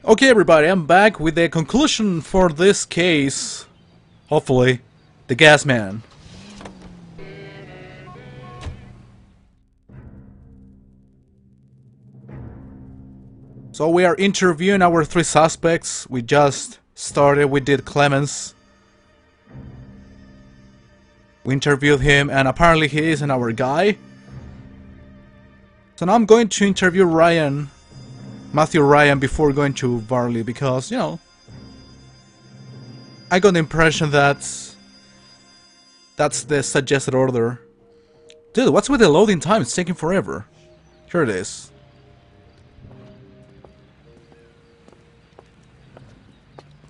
Okay, everybody, I'm back with the conclusion for this case. Hopefully, the gas man. So we are interviewing our three suspects. We just started. We did Clemens. We interviewed him, and apparently he isn't our guy. So now I'm going to interview Ryan. Matthew Ryan before going to Varley because, you know, I got the impression that that's the suggested order. Dude, what's with the loading time? It's taking forever. Here it is.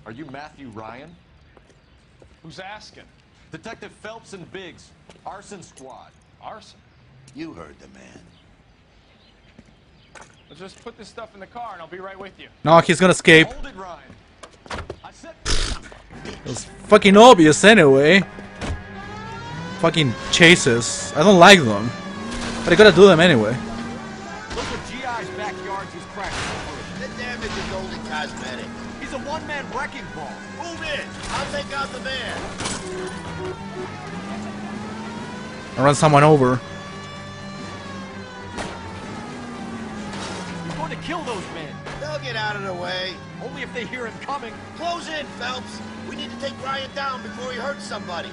Are you Matthew Ryan? Who's asking? Detective Phelps and Biggs, arson squad. Arson? You heard the man. Let's just put this stuff in the car and I'll be right with you. No, he's gonna escape. Hold it, Ryan. I said. It was fucking obvious anyway. Fucking chases. I don't like them. But I gotta do them anyway. Look at GI's backyards he's cracking over. The damage is only cosmetic. He's a one-man wrecking ball. Move in. I'll take out the van. I run someone over. He's going to kill those men. They'll get out of the way. Only if they hear him coming. Close in, Phelps. We need to take Ryan down before he hurts somebody.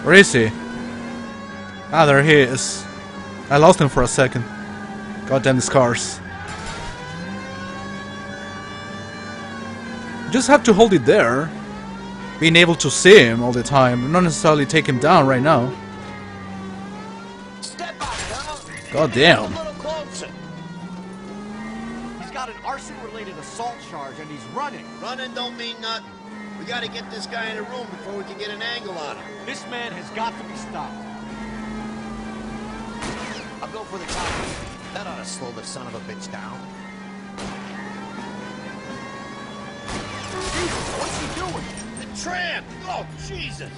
Where is he? Ah, there he is. I lost him for a second. Goddamn these cars. You just have to hold it there. Being able to see him all the time. Not necessarily take him down right now. Step out, huh? God damn. A little closer. He's got an arson-related assault charge and he's running. Running don't mean nothing. We gotta get this guy in a room before we can get an angle on him. This man has got to be stopped. I'll go for the top. That ought to slow the son of a bitch down. Jesus, what's he doing? The tramp! Oh, Jesus!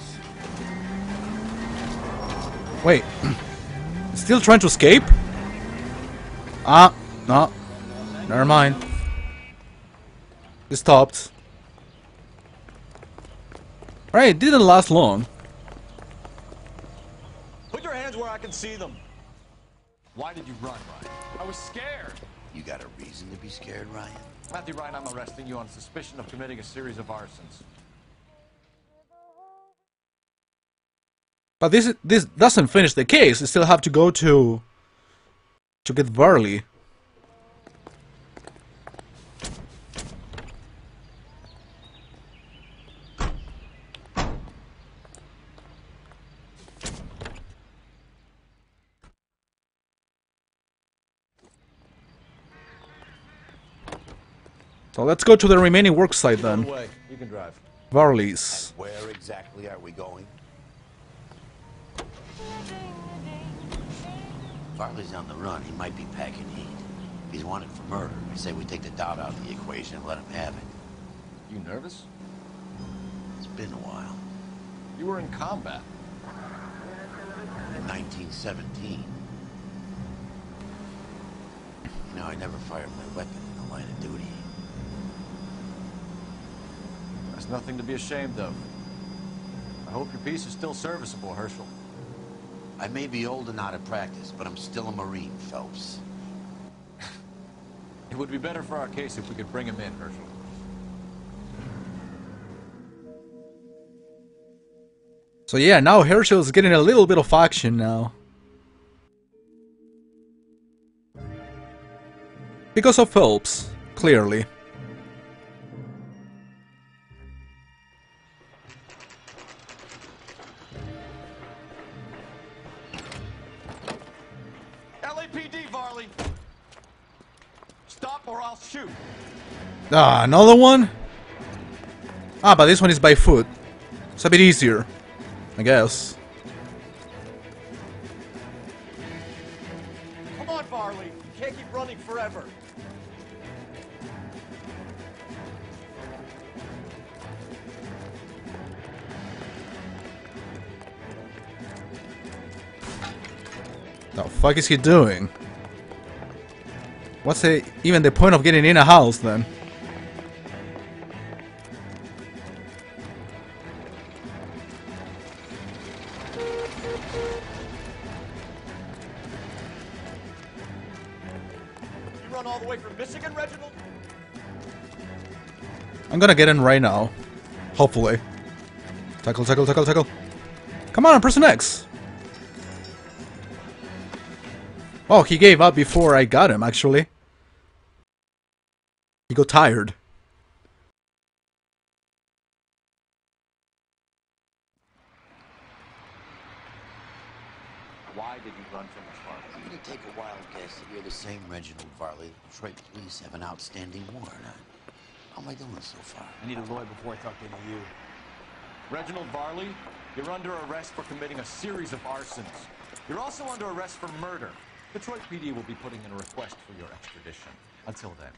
Wait. Still trying to escape? Ah, no. Never mind. He stopped. Alright, it didn't last long. Put your hands where I can see them. Why did you run, Ryan? I was scared. You got a reason to be scared, Ryan? Matthew Ryan, I'm arresting you on suspicion of committing a series of arsons. But this doesn't finish the case. You still have to go to get Varley. So let's go to the remaining work site then. Away. You can drive. Varley's. Where exactly are we going? Farley's on the run. He might be packing heat. If he's wanted for murder, I say we take the doubt out of the equation and let him have it. You nervous? It's been a while. You were in combat. In 1917. You know, I never fired my weapon in the line of duty. There's nothing to be ashamed of. I hope your piece is still serviceable, Herschel. I may be old and out of practice, but I'm still a Marine, Phelps. It would be better for our case if we could bring him in, Herschel. So yeah, now Herschel's getting a little bit of action now. Because of Phelps, clearly. LAPD, Varley! Stop or I'll shoot! Ah, another one? Ah, but this one is by foot. It's a bit easier, I guess. Come on, Varley! You can't keep running forever! The fuck is he doing? What's even the point of getting in a house then? You run all the way from Michigan, Reginald? I'm gonna get in right now. Hopefully. Tackle, tackle, tackle, tackle. Come on, press an X. Oh, he gave up before I got him, actually. He got tired. Why did you run from us, Varley? I'm gonna take a wild guess that you're the same Reginald Varley the Detroit police have an outstanding warrant on. How am I doing so far? I need a lawyer before I talk to any of you. Reginald Varley, you're under arrest for committing a series of arsons. You're also under arrest for murder. Detroit PD will be putting in a request for your extradition. Until then,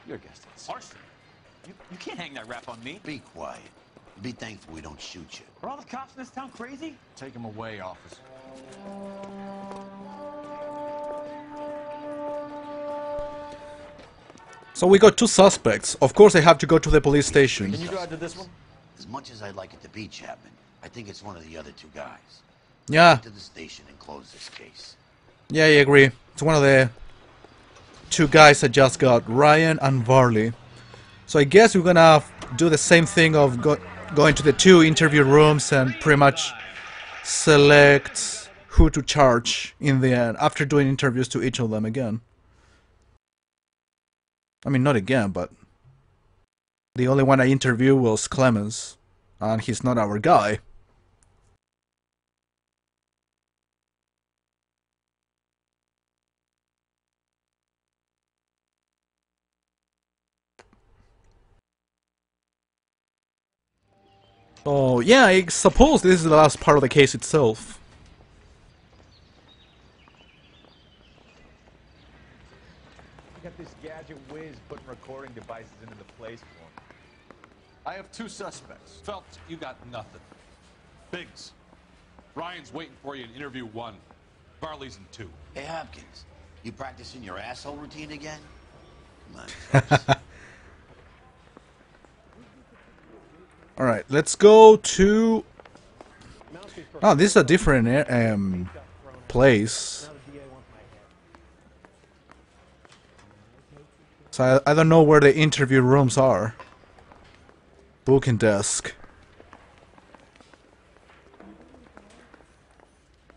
your guest is. Arson? You can't hang that rap on me. Be quiet. Be thankful we don't shoot you. Are all the cops in this town crazy? Take him away, officer. So we got two suspects. Of course I have to go to the police station. Can you drive to this one? As much as I'd like it to be Chapman, I think it's one of the other two guys. Yeah. Get to the station and close this case. Yeah, I agree. It's one of the two guys I just got, Ryan and Varley. So I guess we're gonna do the same thing of going to the two interview rooms and pretty much select who to charge in the end after doing interviews to each of them again. I mean, not again, but the only one I interviewed was Clemens, and he's not our guy. So, yeah, I suppose this is the last part of the case itself. Got this gadget whiz putting recording devices into the place for him. I have two suspects. Phelps, you got nothing. Biggs, Ryan's waiting for you in interview 1. Varley's in 2. Hey, Hopkins, you practicing your asshole routine again? Come on, Phelps. Alright, let's go to... Oh, this is a different place. So I don't know where the interview rooms are. Booking desk.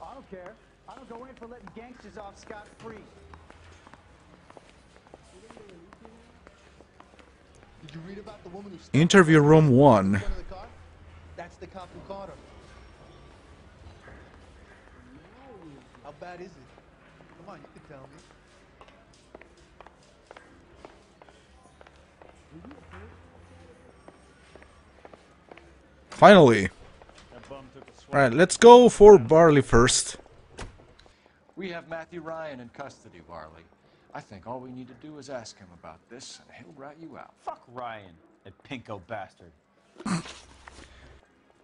I don't care. I don't go in for letting gangsters off scot-free. Did you read about the woman who Interview room 1. in front of the car? That's the cop who caught her. How bad is it? Come on, you can tell me. Finally. Alright, let's go for Varley first. We have Matthew Ryan in custody, Varley. I think all we need to do is ask him about this, and he'll rat you out. Fuck Ryan, that pinko bastard.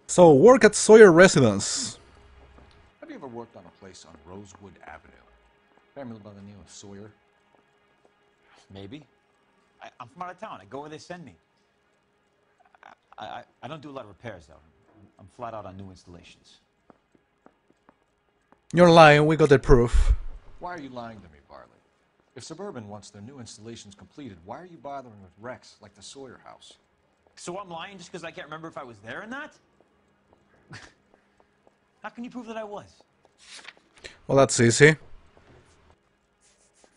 So, work at Sawyer Residence. Have you ever worked on a place on Rosewood Avenue? Family by the name of Sawyer? Maybe. I'm from out of town. I go where they send me. I don't do a lot of repairs, though. I'm flat out on new installations. You're lying, we got the proof. Why are you lying to me, Varley? If Suburban wants their new installations completed, why are you bothering with wrecks like the Sawyer house? So I'm lying just because I can't remember if I was there or not? How can you prove that I was? Well, that's easy.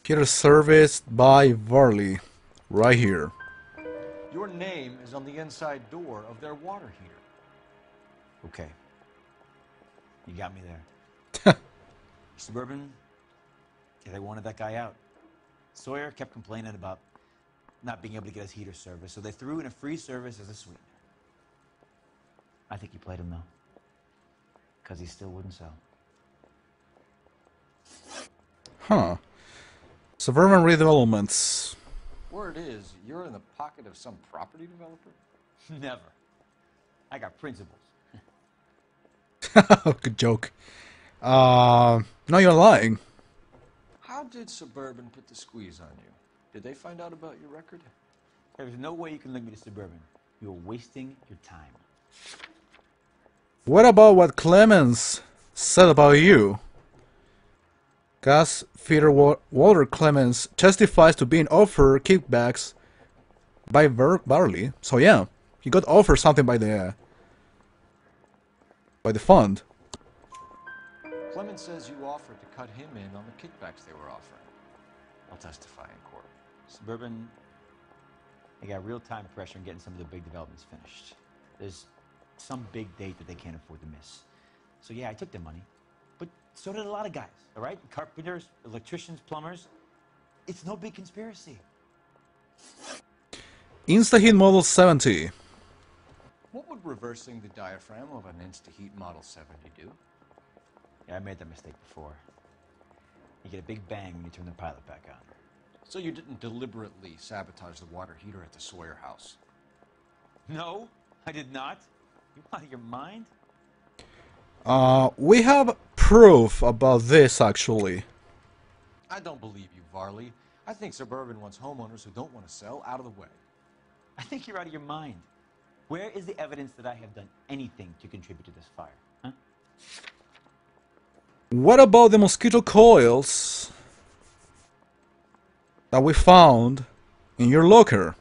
Here's serviced by Varley. Right here. Your name is on the inside door of their water heater. Okay. You got me there. Suburban, yeah, they wanted that guy out. Sawyer kept complaining about not being able to get his heater service, so they threw in a free service as a sweetener. I think you played him, though. Because he still wouldn't sell. Huh. Suburban redevelopments. Word is, you're in the pocket of some property developer? Never. I got principles. Good joke. No, you're lying. How How did Suburban put the squeeze on you? Did they find out about your record? There's no way you can link me to Suburban. You're wasting your time. What about what Clemens said about you? Gas feeder Walter Clemens testifies to being offered kickbacks by Barley. So yeah, he got offered something by the fund. Clemens says you offered to cut him in on the kickbacks they were offering. I'll testify in court. Suburban, they got real time pressure on getting some of the big developments finished. There's some big date that they can't afford to miss. So yeah, I took their money. But so did a lot of guys, all right? Carpenters, electricians, plumbers. It's no big conspiracy. Instaheat Model 70. What would reversing the diaphragm of an Instaheat Model 70 do? Yeah, I made that mistake before. You get a big bang when you turn the pilot back on. So you didn't deliberately sabotage the water heater at the Sawyer house? No, I did not. You out of your mind? We have proof about this, actually. I don't believe you, Varley. I think Suburban wants homeowners who don't want to sell out of the way. I think you're out of your mind. Where is the evidence that I have done anything to contribute to this fire, huh? What about the mosquito coils that we found in your locker?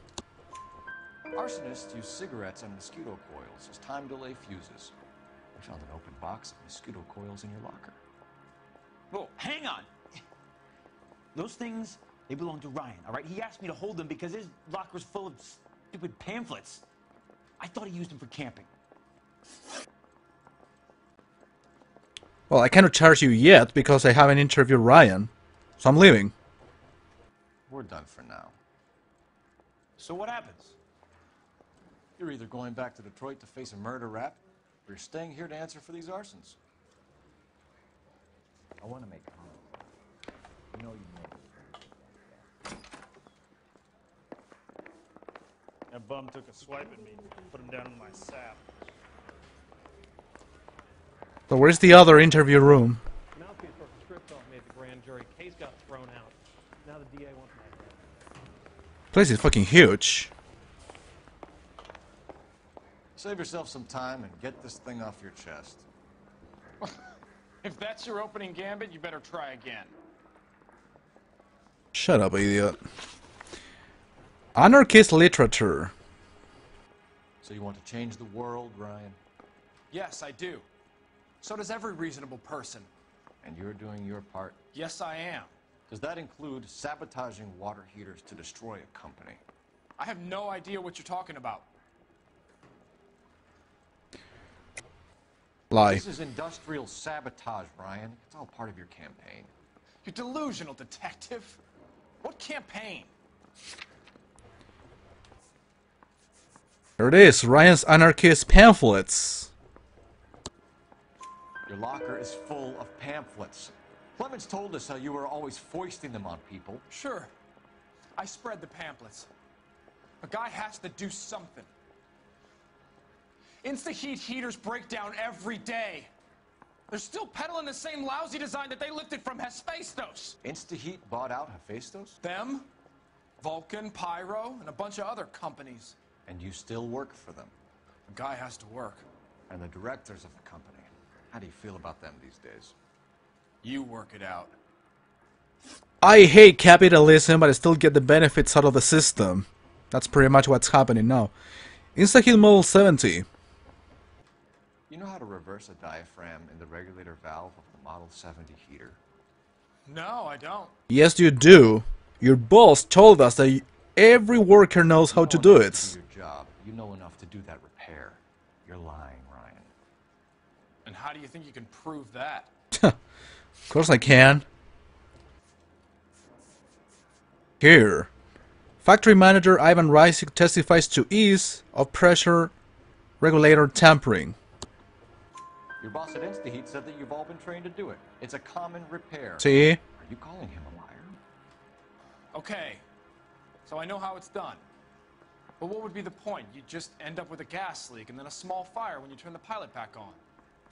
Arsonists use cigarettes and mosquito coils as time delay fuses. We found an open box of mosquito coils in your locker. Whoa, hang on! Those things, they belong to Ryan, all right? He asked me to hold them because his locker's full of stupid pamphlets. I thought he used them for camping. Well, I cannot charge you yet because I haven't interviewed Ryan, so I'm leaving. We're done for now. So what happens? You're either going back to Detroit to face a murder rap, or you're staying here to answer for these arsons. I want to make comments. You know you know. That bum took a swipe at me, put him down in my sap. So where's the other interview room? Mouthpiece for a script off me at the grand jury. Case got thrown out. Now the DA wants my head. Place is fucking huge. Save yourself some time and get this thing off your chest. If that's your opening gambit, you better try again. Shut up, idiot. Anarchist literature. So you want to change the world, Ryan? Yes, I do. So does every reasonable person. And you're doing your part? Yes, I am. Does that include sabotaging water heaters to destroy a company? I have no idea what you're talking about. Lie. This is industrial sabotage, Ryan. It's all part of your campaign. You're delusional, detective. What campaign? Here it is, Ryan's anarchist pamphlets. Your locker is full of pamphlets. Clemens told us how you were always foisting them on people. Sure. I spread the pamphlets. A guy has to do something. Instaheat heaters break down every day. They're still peddling the same lousy design that they lifted from Hephaestus. Instaheat bought out Hephaestus? Them, Vulcan, Pyro, and a bunch of other companies. And you still work for them? A guy has to work. And the directors of the company. How do you feel about them these days? You work it out. I hate capitalism, but I still get the benefits out of the system. That's pretty much what's happening now. Instaheat Model 70. You know how to reverse a diaphragm in the regulator valve of the Model 70 heater? No, I don't. Yes, you do. Your boss told us that every worker knows how to do it. To do your job. You know enough to do that repair. You're lying, Ryan. And how do you think you can prove that? Of course I can. Here. Factory manager Ivan Reisig testifies to ease of pressure regulator tampering. Your boss at Instaheat said that you've all been trained to do it. It's a common repair. See? Are you calling him a liar? Okay, so I know how it's done. But what would be the point? You just end up with a gas leak and then a small fire when you turn the pilot back on.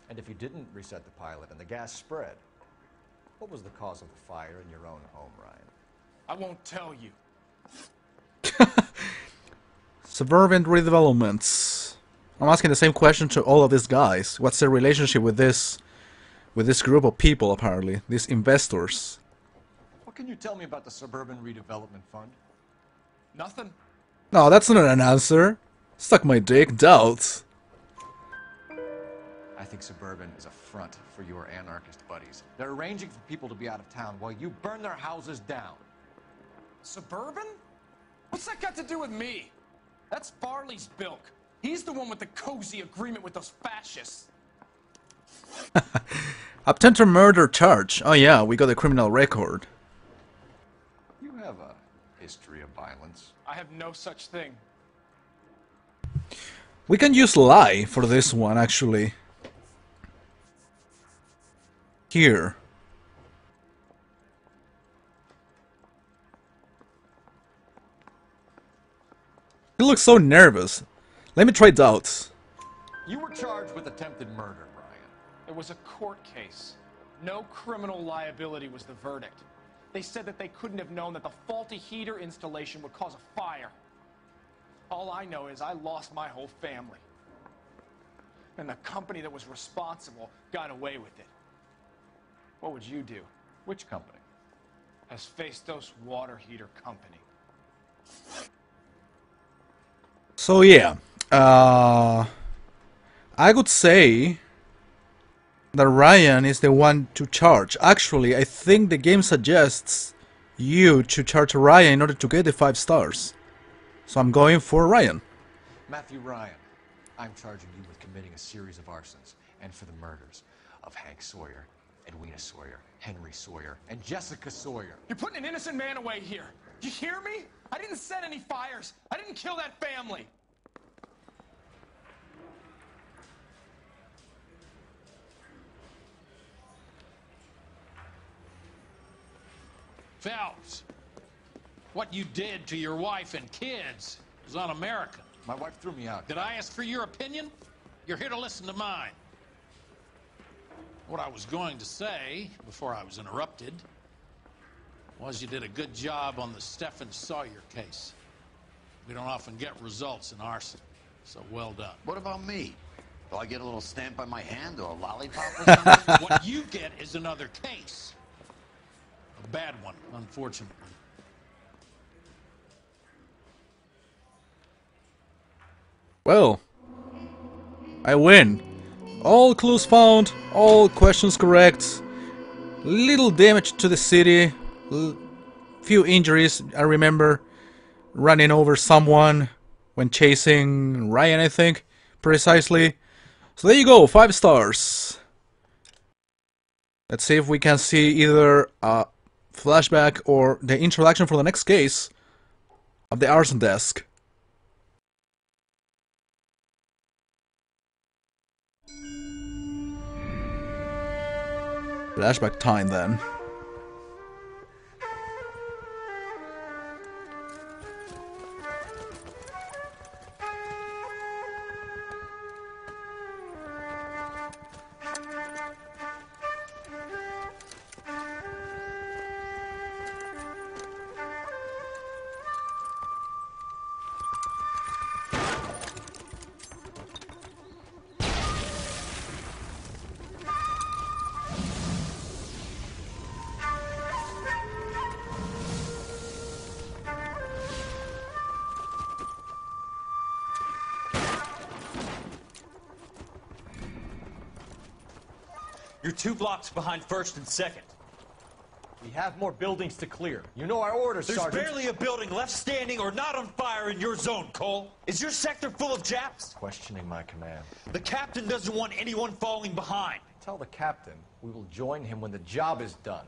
And if you didn't reset the pilot and the gas spread? What was the cause of the fire in your own home, Ryan? I won't tell you. Suburban redevelopments. I'm asking the same question to all of these guys. What's their relationship with this group of people, apparently? These investors. What can you tell me about the Suburban Redevelopment Fund? Nothing. No, that's not an answer. Suck my dick. Doubts. I think Suburban is a front for your anarchist buddies. They're arranging for people to be out of town while you burn their houses down. Suburban? What's that got to do with me? That's Farley's bilk. He's the one with the cozy agreement with those fascists. Attempted murder charge. Oh yeah, we got a criminal record. You have a history of violence. I have no such thing. We can use lie for this one, actually. Here. He looks so nervous. Let me try doubts. You were charged with attempted murder, Ryan. It was a court case. No criminal liability was the verdict. They said that they couldn't have known that the faulty heater installation would cause a fire. All I know is I lost my whole family. And the company that was responsible got away with it. What would you do? Which company? Hephaestus Water Heater Company. So yeah, I would say that Ryan is the one to charge. Actually, I think the game suggests you to charge Ryan in order to get the 5 stars. So I'm going for Ryan. Matthew Ryan, I'm charging you with committing a series of arsons and for the murders of Hank Sawyer, Edwina Sawyer, Henry Sawyer, and Jessica Sawyer. You're putting an innocent man away here. Do you hear me? I didn't set any fires. I didn't kill that family. Phelps, what you did to your wife and kids was un-American. My wife threw me out. Did I ask for your opinion? You're here to listen to mine. What I was going to say, before I was interrupted, was you did a good job on the Stephen Sawyer case. We don't often get results in arson, so well done. What about me? Do I get a little stamp on my hand or a lollipop or something? What you get is another case. A bad one, unfortunately. Well, I win. All clues found, all questions correct. Little damage to the city, few injuries. I remember running over someone when chasing Ryan, I think, precisely. So there you go, 5 stars. Let's see if we can see either a flashback or the introduction for the next case of the arson desk. Flashback time then. You're 2 blocks behind 1st and 2nd. We have more buildings to clear. You know our orders, There's Sergeant. barely a building left standing or not on fire in your zone, Cole. Is your sector full of Japs? Questioning my command. The captain doesn't want anyone falling behind. Tell the captain we will join him when the job is done.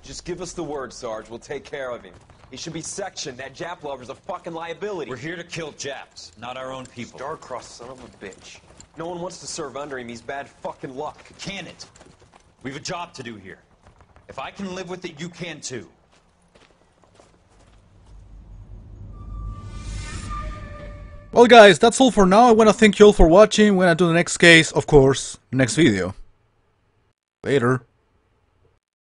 Just give us the word, Sarge. We'll take care of him. He should be sectioned. That Jap lover's a fucking liability. We're here to kill Japs, not our own people. Star-crossed son of a bitch. No one wants to serve under him. He's bad fucking luck. Can it? We have a job to do here. If I can live with it, you can too. Well guys, that's all for now. I want to thank you all for watching. We're gonna do the next case, of course, next video. Later.